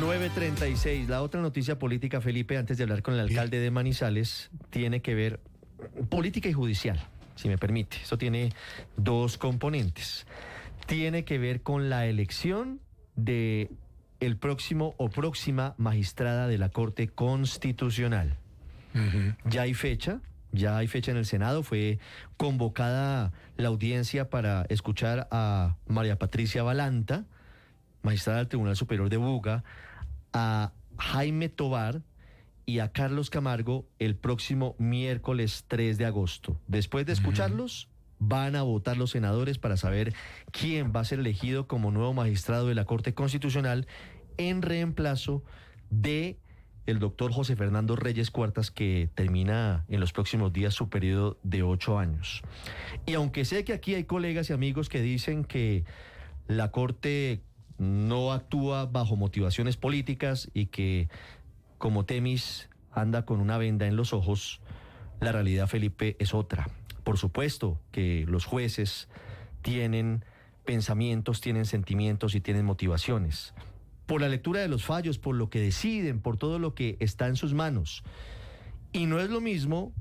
9:36. La otra noticia política, Felipe, antes de hablar con el alcalde de Manizales, tiene que ver política y judicial, si me permite. Eso tiene dos componentes. Tiene que ver con la elección de el próximo o próxima magistrada de la Corte Constitucional. Ya hay fecha en el Senado. Fue convocada la audiencia para escuchar a María Patricia Balanta, magistrada del Tribunal Superior de Buga, a Jaime Tovar y a Carlos Camargo el próximo miércoles 3 de agosto. Después de escucharlos, van a votar los senadores para saber quién va a ser elegido como nuevo magistrado de la Corte Constitucional en reemplazo de el doctor José Fernando Reyes Cuartas, que termina en los próximos días su periodo de 8 años. Y aunque sé que aquí hay colegas y amigos que dicen que la Corte no actúa bajo motivaciones políticas y que, como Temis, anda con una venda en los ojos, la realidad, Felipe, es otra. Por supuesto que los jueces tienen pensamientos, tienen sentimientos y tienen motivaciones. Por la lectura de los fallos, por lo que deciden, por todo lo que está en sus manos. Y no es lo mismo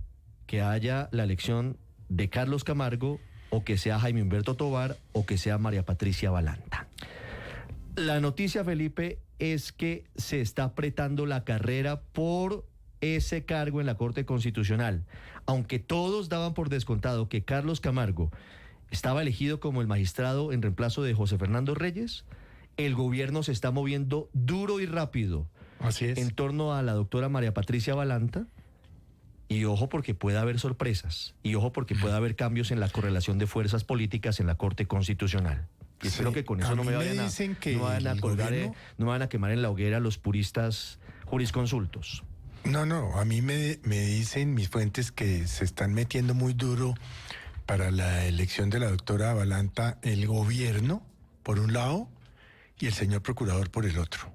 que haya la elección de Carlos Camargo o que sea Jaime Humberto Tovar o que sea María Patricia Balanta. La noticia, Felipe, es que se está apretando la carrera por ese cargo en la Corte Constitucional. Aunque todos daban por descontado que Carlos Camargo estaba elegido como el magistrado en reemplazo de José Fernando Reyes, el gobierno se está moviendo duro y rápido. Así es. En torno a la doctora María Patricia Balanta. Y ojo porque puede haber sorpresas. Y ojo porque puede haber cambios en la correlación de fuerzas políticas en la Corte Constitucional. Y espero que con eso no me vayan a colgar, no me van a quemar en la hoguera los puristas jurisconsultos. No, a mí me dicen mis fuentes que se están metiendo muy duro para la elección de la doctora Balanta, el gobierno, por un lado, y el señor procurador por el otro.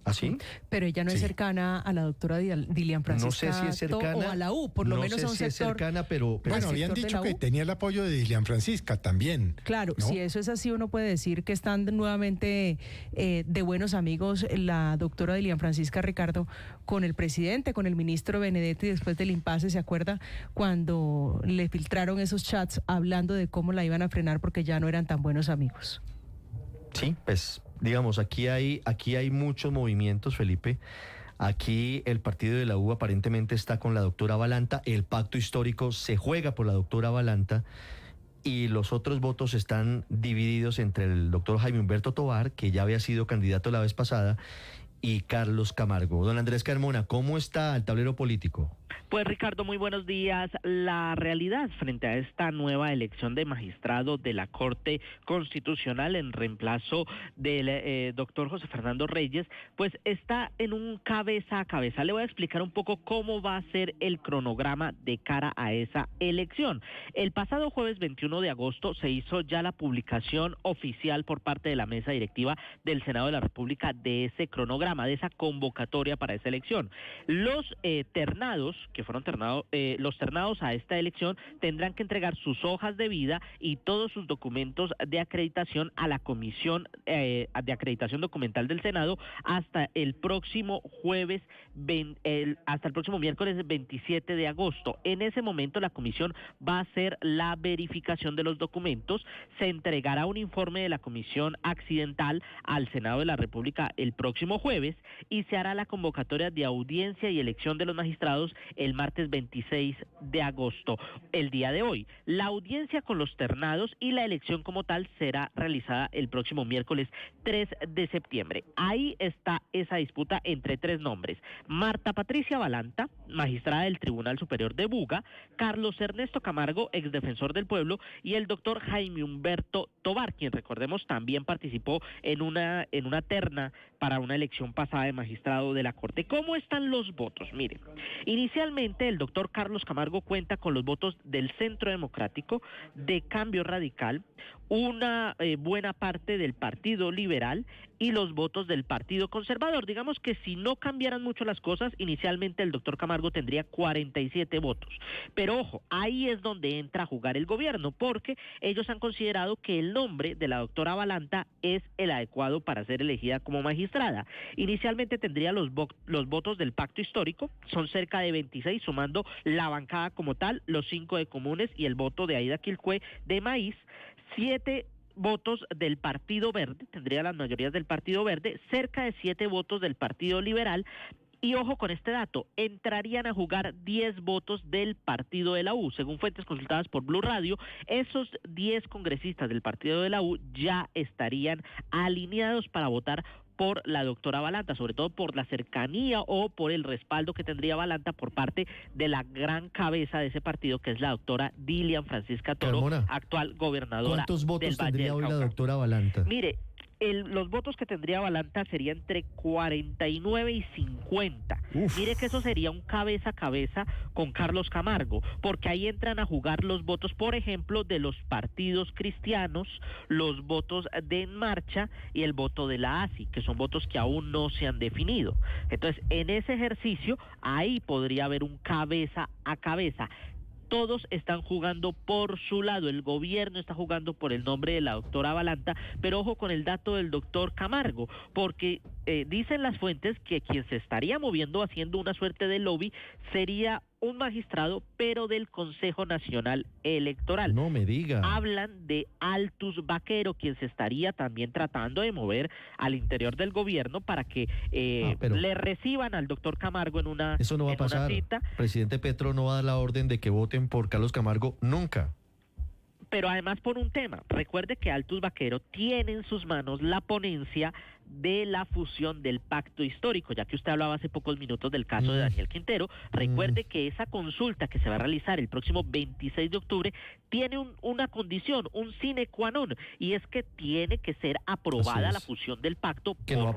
¿Así? Pero ella no es cercana a la doctora Dilian Francisca. No sé si es cercana o a la U, por lo menos a un sector. No sé si es cercana, pero bueno, habían dicho que tenía el apoyo de Dilian Francisca también. Claro, ¿no? Si eso es así, uno puede decir que están nuevamente de buenos amigos la doctora Dilian Francisca, Ricardo, con el presidente, con el ministro Benedetti, después del impasse. ¿Se acuerda cuando le filtraron esos chats hablando de cómo la iban a frenar porque ya no eran tan buenos amigos? Sí, pues digamos, aquí hay muchos movimientos, Felipe. Aquí el partido de la U aparentemente está con la doctora Balanta, el pacto histórico se juega por la doctora Balanta y los otros votos están divididos entre el doctor Jaime Humberto Tovar, que ya había sido candidato la vez pasada, y Carlos Camargo. Don Andrés Carmona, ¿cómo está el tablero político? Pues Ricardo, muy buenos días. La realidad frente a esta nueva elección de magistrado de la Corte Constitucional en reemplazo del doctor José Fernando Reyes, pues está en un cabeza a cabeza. Le voy a explicar un poco cómo va a ser el cronograma de cara a esa elección. El pasado jueves 21 de agosto se hizo ya la publicación oficial por parte de la mesa directiva del Senado de la República de ese cronograma, de esa convocatoria para esa elección. Los ternados los ternados a esta elección tendrán que entregar sus hojas de vida y todos sus documentos de acreditación a la Comisión de Acreditación Documental del Senado hasta el próximo miércoles 27 de agosto. En ese momento la comisión va a hacer la verificación de los documentos, se entregará un informe de la Comisión Accidental al Senado de la República el próximo jueves y se hará la convocatoria de audiencia y elección de los magistrados el martes 26 de agosto, el día de hoy. La audiencia con los ternados y la elección como tal será realizada el próximo miércoles 3 de septiembre. Ahí está esa disputa entre tres nombres: Marta Patricia Balanta, magistrada del Tribunal Superior de Buga, Carlos Ernesto Camargo, exdefensor del pueblo, y el doctor Jaime Humberto Tovar, quien recordemos también participó en una terna para una elección pasada de magistrado de la Corte. ¿Cómo están los votos? Miren, inicialmente el doctor Carlos Camargo cuenta con los votos del Centro Democrático, de Cambio Radical, una buena parte del Partido Liberal y los votos del Partido Conservador. Digamos que si no cambiaran mucho las cosas, inicialmente el doctor Camargo Camargo tendría 47 votos. Pero ojo, ahí es donde entra a jugar el gobierno, porque ellos han considerado que el nombre de la doctora Balanta es el adecuado para ser elegida como magistrada. Inicialmente tendría los votos del pacto histórico, son cerca de 26, sumando la bancada como tal, los 5 de Comunes y el voto de Aida Quilcue de Maíz, 7 votos del Partido Verde, tendría las mayorías del Partido Verde, cerca de 7 votos del Partido Liberal. Y ojo con este dato, entrarían a jugar 10 votos del partido de la U. Según fuentes consultadas por Blue Radio, esos 10 congresistas del partido de la U ya estarían alineados para votar por la doctora Balanta, sobre todo por la cercanía o por el respaldo que tendría Balanta por parte de la gran cabeza de ese partido, que es la doctora Dilian Francisca Toro, Carmona, actual gobernadora ¿cuántos votos del Valle tendría del hoy la Cauca. doctora Balanta? Mire, los votos que tendría Balanta serían entre 49 y 50. Uf. Mire que eso sería un cabeza a cabeza con Carlos Camargo, porque ahí entran a jugar los votos, por ejemplo, de los partidos cristianos, los votos de En Marcha y el voto de la ASI, que son votos que aún no se han definido. Entonces, en ese ejercicio, ahí podría haber un cabeza a cabeza. Todos están jugando por su lado, el gobierno está jugando por el nombre de la doctora Balanta, pero ojo con el dato del doctor Camargo, porque dicen las fuentes que quien se estaría moviendo haciendo una suerte de lobby sería un magistrado, pero del Consejo Nacional Electoral. No me diga. Hablan de Altus Vaquero, quien se estaría también tratando de mover al interior del gobierno para que pero le reciban al doctor Camargo en una, eso no va a en una pasar. cita. Presidente Petro no va a dar la orden de que voten por Carlos Camargo nunca. Pero además por un tema, recuerde que Altus Vaquero tiene en sus manos la ponencia de la fusión del pacto histórico, ya que usted hablaba hace pocos minutos del caso de Daniel Quintero. Recuerde que esa consulta que se va a realizar el próximo 26 de octubre tiene una condición, un sine qua non, y es que tiene que ser aprobada la fusión del pacto que no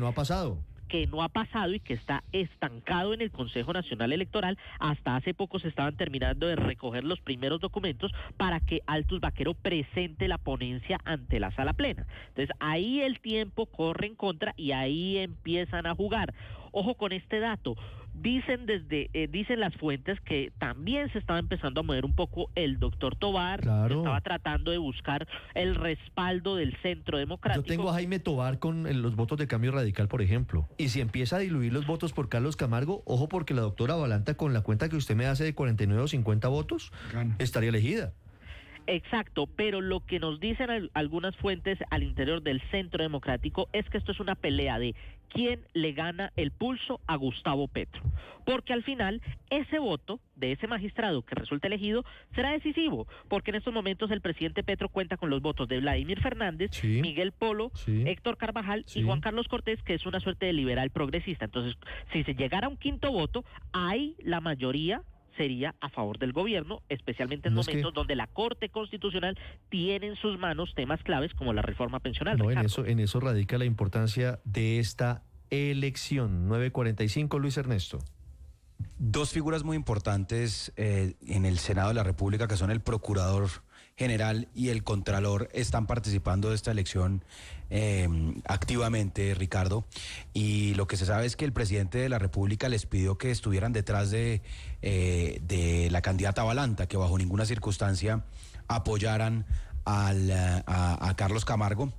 ha pasado. Que no ha pasado y que está estancado en el Consejo Nacional Electoral. Hasta hace poco se estaban terminando de recoger los primeros documentos para que Altus Vaquero presente la ponencia ante la sala plena. Entonces ahí el tiempo corre en contra y ahí empiezan a jugar. Ojo con este dato. Dicen las fuentes que también se estaba empezando a mover un poco el doctor Tobar, claro. Estaba tratando de buscar el respaldo del Centro Democrático. Yo tengo a Jaime Tobar con los votos de Cambio Radical, por ejemplo. Y si empieza a diluir los votos por Carlos Camargo, ojo, porque la doctora Balanta, con la cuenta que usted me hace de 49 o 50 votos, estaría elegida. Exacto, pero lo que nos dicen algunas fuentes al interior del Centro Democrático es que esto es una pelea de quién le gana el pulso a Gustavo Petro, porque al final ese voto de ese magistrado que resulta elegido será decisivo, porque en estos momentos el presidente Petro cuenta con los votos de Vladimir Fernández, sí, Miguel Polo, sí, Héctor Carvajal sí, y Juan Carlos Cortés, que es una suerte de liberal progresista. Entonces, si se llegara a un quinto voto, ahí la mayoría sería a favor del gobierno, especialmente en momentos donde la Corte Constitucional tiene en sus manos temas claves como la reforma pensional. No, en eso radica la importancia de esta elección. 9:45, Luis Ernesto. Dos figuras muy importantes en el Senado de la República, que son el Procurador General y el Contralor, están participando de esta elección activamente, Ricardo, y lo que se sabe es que el presidente de la República les pidió que estuvieran detrás de la candidata Balanta, que bajo ninguna circunstancia apoyaran a Carlos Camargo,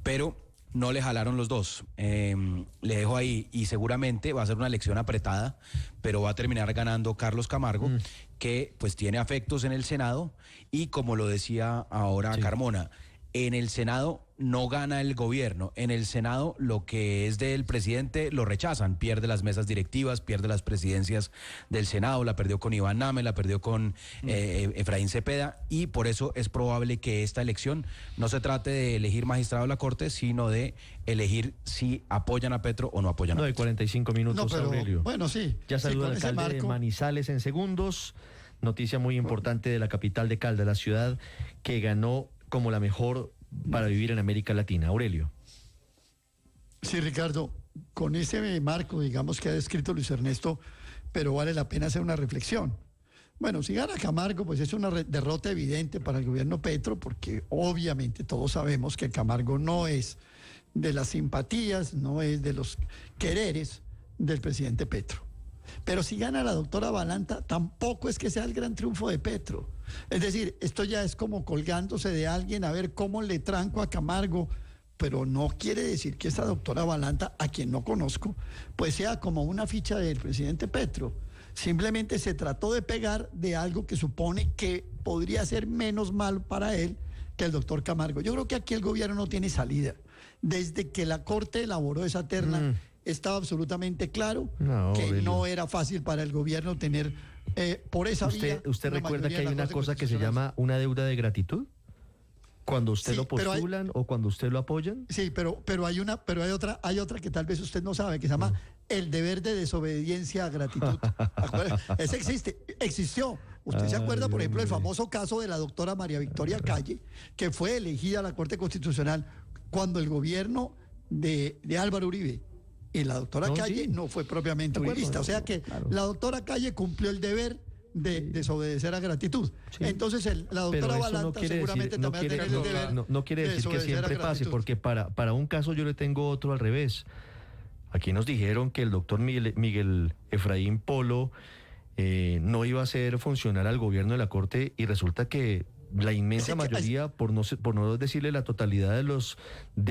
pero no le jalaron los dos. Le dejo ahí, y seguramente va a ser una elección apretada, pero va a terminar ganando Carlos Camargo, que pues tiene afectos en el Senado, y como lo decía ahora Carmona, en el Senado no gana el gobierno, en el Senado lo que es del presidente lo rechazan, pierde las mesas directivas, pierde las presidencias del Senado, la perdió con Iván Name, la perdió con Efraín Cepeda, y por eso es probable que esta elección no se trate de elegir magistrado de la Corte, sino de elegir si apoyan a Petro o no apoyan a Petro. 9:45 minutos, pero, Aurelio. Bueno, sí. Ya saluda sí, al alcalde de Manizales en segundos. Noticia muy importante de la capital de Caldas, la ciudad que ganó como la mejor para vivir en América Latina. Aurelio. Sí, Ricardo, con ese marco, digamos, que ha descrito Luis Ernesto, pero vale la pena hacer una reflexión. Bueno, si gana Camargo, pues es una derrota evidente para el gobierno Petro, porque obviamente todos sabemos que Camargo no es de las simpatías, no es de los quereres del presidente Petro. Pero si gana la doctora Balanta, tampoco es que sea el gran triunfo de Petro. Es decir, esto ya es como colgándose de alguien a ver cómo le tranco a Camargo, pero no quiere decir que esta doctora Balanta, a quien no conozco, pues sea como una ficha del presidente Petro. Simplemente se trató de pegar de algo que supone que podría ser menos mal para él que el doctor Camargo. Yo creo que aquí el gobierno no tiene salida. Desde que la Corte elaboró esa terna, estaba absolutamente claro que no era fácil para el gobierno tener por esa vía. ¿Usted recuerda que hay una cosa que se llama una deuda de gratitud? Cuando usted lo postulan o cuando usted lo apoyan. Sí, pero hay otra que tal vez usted no sabe, que se llama el deber de desobediencia a gratitud. Ese existió. ¿Usted se acuerda, por ejemplo, del famoso caso de la doctora María Victoria Calle, que fue elegida a la Corte Constitucional cuando el gobierno de Álvaro Uribe y la doctora Calle no fue propiamente uribista? O sea que la doctora Calle cumplió el deber de desobedecer a gratitud. Sí. Entonces la doctora Balanta seguramente también va a tener el deber. No quiere decir que siempre pase, porque para un caso yo le tengo otro al revés. Aquí nos dijeron que el doctor Miguel Efraín Polo no iba a ser funcional al gobierno de la Corte, y resulta que la inmensa mayoría, por no decirle la totalidad de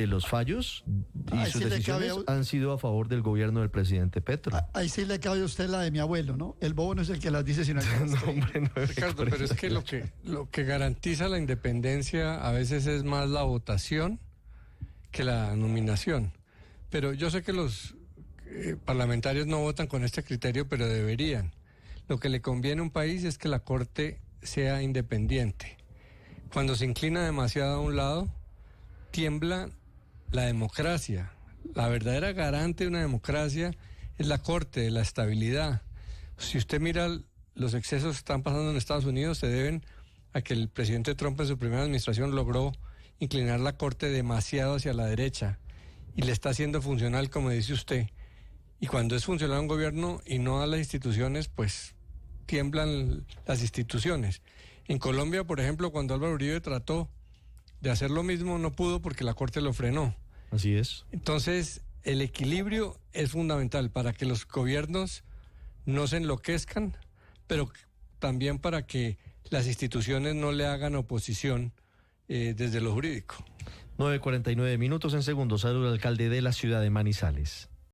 los fallos y sus decisiones, han sido a favor del gobierno del presidente Petro. Ahí sí le cabe a usted la de mi abuelo, ¿no? El bobo no es el que las dice, sino el que las no, hombre, no, Ricardo, pero es que lo que garantiza la independencia a veces es más la votación que la nominación. Pero yo sé que los parlamentarios no votan con este criterio, pero deberían. Lo que le conviene a un país es que la Corte sea independiente. Cuando se inclina demasiado a un lado, tiembla la democracia. La verdadera garante de una democracia es la Corte, de la estabilidad. Si usted mira los excesos que están pasando en Estados Unidos, se deben a que el presidente Trump en su primera administración logró inclinar la Corte demasiado hacia la derecha y le está haciendo funcional, como dice usted. Y cuando es funcional un gobierno y no a las instituciones, pues tiemblan las instituciones. En Colombia, por ejemplo, cuando Álvaro Uribe trató de hacer lo mismo, no pudo porque la Corte lo frenó. Así es. Entonces, el equilibrio es fundamental para que los gobiernos no se enloquezcan, pero también para que las instituciones no le hagan oposición desde lo jurídico. 9:49 minutos en segundos. Saludo al alcalde de la ciudad de Manizales.